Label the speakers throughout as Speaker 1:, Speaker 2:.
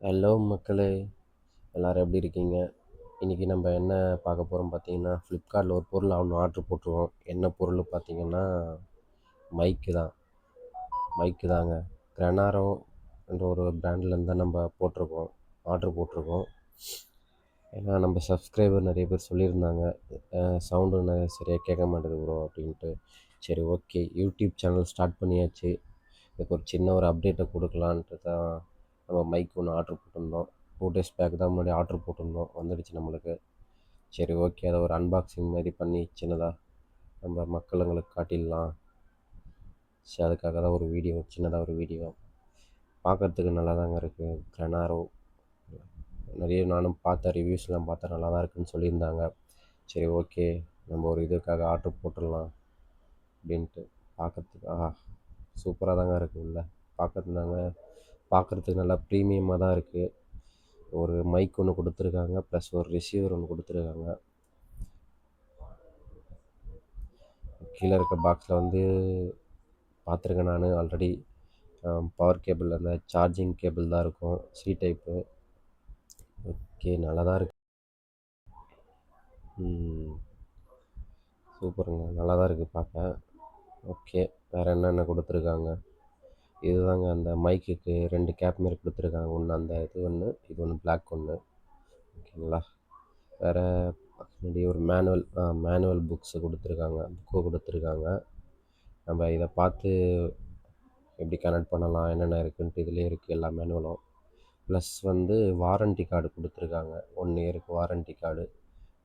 Speaker 1: Hello மக்களே! எல்லோரும் எப்படி இருக்கீங்க? இன்றைக்கி நம்ம என்ன பார்க்க போகிறோம் பார்த்தீங்கன்னா, ஃப்ளிப்கார்ட்டில் ஒரு பொருள் ஒன்று ஆர்ட்ரு போட்டிருக்கோம். என்ன பொருள் பார்த்தீங்கன்னா, மைக்கு தான். மைக்கு தாங்க. கிரெனாரோ என்ற ஒரு பிராண்ட்லேருந்து தான் நம்ம போட்டிருக்கோம். ஆர்ட்ரு போட்டிருக்கோம். ஏன்னா நம்ம சப்ஸ்கிரைபர் நிறைய பேர் சொல்லியிருந்தாங்க, சவுண்டு சரியாக கேட்க மாட்டேது ப்ரோ அப்படின்ட்டு. சரி, ஓகே, யூடியூப் சேனல் ஸ்டார்ட் பண்ணியாச்சு. இதுக்கு ஒரு சின்ன ஒரு அப்டேட்டை கொடுக்கலான்ட்டு தான் நம்ம மைக் ஒன்று ஆர்ட்ரு போட்டிருந்தோம். 2 டேஸ் பேக் தான் முன்னாடி ஆர்ட்ரு போட்டிருந்தோம், வந்துடுச்சு நம்மளுக்கு. சரி, ஓகே, அதை ஒரு அன்பாக்சிங் மாதிரி பண்ணி சின்னதாக நம்ம மக்களுங்களுக்கு காட்டிடலாம். சரி, அதுக்காக தான் ஒரு வீடியோ, சின்னதாக ஒரு வீடியோ. பார்க்குறதுக்கு நல்லா தாங்க இருக்குது. கிரெனாரோ நிறைய நானும் பார்த்தேன், ரிவ்யூஸ்லாம் பார்த்தேன், நல்லா தான் இருக்குதுன்னு சொல்லியிருந்தாங்க. சரி, ஓகே, நம்ம ஒரு இதுக்காக ஆர்ட்ரு போட்டுடலாம் அப்படின்ட்டு. பார்க்கறதுக்கு சூப்பராக தாங்க இருக்குது. உள்ள பார்க்குறதுக்கு நல்லா ப்ரீமியமாக தான் இருக்குது. ஒரு மைக் ஒன்று கொடுத்துருக்காங்க, ப்ளஸ் ஒரு ரிசீவர் ஒன்று கொடுத்துருக்காங்க. கீழே இருக்க பாக்ஸில் வந்து பார்த்துருக்கேன் நான் ஆல்ரெடி. பவர் கேபிள், அந்த சார்ஜிங் கேபிள் தான் இருக்கும், சி டைப்பு. ஓகே, நல்லா தான் இருக்குது. சூப்பருங்க, நல்லா தான் இருக்குது பார்க்க. ஓகே, வேறு என்னென்ன கொடுத்துருக்காங்க? இதுதாங்க அந்த மைக்குக்கு 2 கேப் மாரி கொடுத்துருக்காங்க. ஒன்று அந்த இது ஒன்று, இது ஒன்று பிளாக் ஒன்று. ஓகேங்களா? வேறு முன்னாடி ஒரு மேனுவல் புக்கு கொடுத்துருக்காங்க. நம்ம இதை பார்த்து எப்படி கனெக்ட் பண்ணலாம், என்னென்ன இருக்குன்ட்டு இதிலே இருக்குது எல்லா மேனுவலும். ப்ளஸ் வந்து வாரண்ட்டி கார்டு கொடுத்துருக்காங்க. 1 இயருக்கு வாரண்ட்டி கார்டு.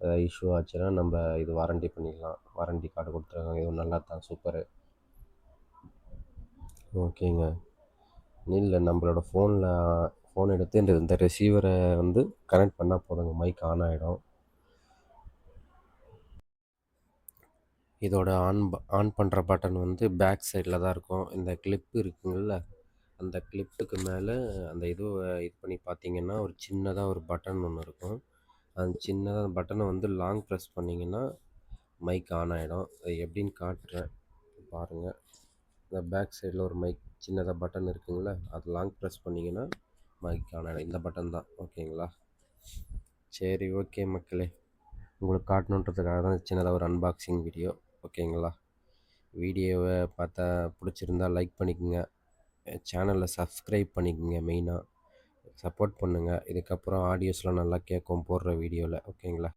Speaker 1: ஏதாவது இஷ்யூ ஆச்சுன்னா நம்ம இது வாரண்ட்டி பண்ணிக்கலாம். வாரண்ட்டி கார்டு கொடுத்துருக்காங்க. இது நல்லா தான், சூப்பரு. ஓகேங்க. இல்லை, நம்மளோட ஃபோன் எடுத்து இந்த ரிசீவரை வந்து கனெக்ட் பண்ணால் போதுங்க, மைக் ஆன் ஆகிடும். இதோட ஆன் பண்ணுற பட்டன் வந்து பேக் சைடில் தான் இருக்கும். இந்த கிளிப்பு இருக்குங்கள்ல, அந்த கிளிப்புக்கு மேலே அந்த இது பண்ணி பார்த்தீங்கன்னா ஒரு சின்னதாக ஒரு பட்டன் ஒன்று இருக்கும். அந்த சின்னதாக பட்டனை வந்து லாங் ப்ரெஸ் பண்ணிங்கன்னா மைக் ஆன் ஆகிடும். அது எப்படின்னு காட்டுறேன், பாருங்கள். இந்த பேக் சைடில் ஒரு மைக் சின்னதாக பட்டன் இருக்குங்களா, அது லாங் ப்ரெஸ் பண்ணிங்கன்னா மைக் ஆன் ஆகிடும். இந்த பட்டன் தான், ஓகேங்களா? சரி, ஓகே மக்களே, உங்களுக்கு காட்டணுன்றதுக்காக தான் சின்னதாக ஒரு அன்பாக்சிங் வீடியோ, ஓகேங்களா? வீடியோவை பார்த்தா பிடிச்சிருந்தா லைக் பண்ணிக்கோங்க, சேனலை சப்ஸ்கிரைப் பண்ணிக்கோங்க, மெயினாக சப்போர்ட் பண்ணுங்கள். இதுக்கப்புறம் ஆடியோஸ்லாம் நல்லா கேட்கும் போடுற வீடியோவில், ஓகேங்களா?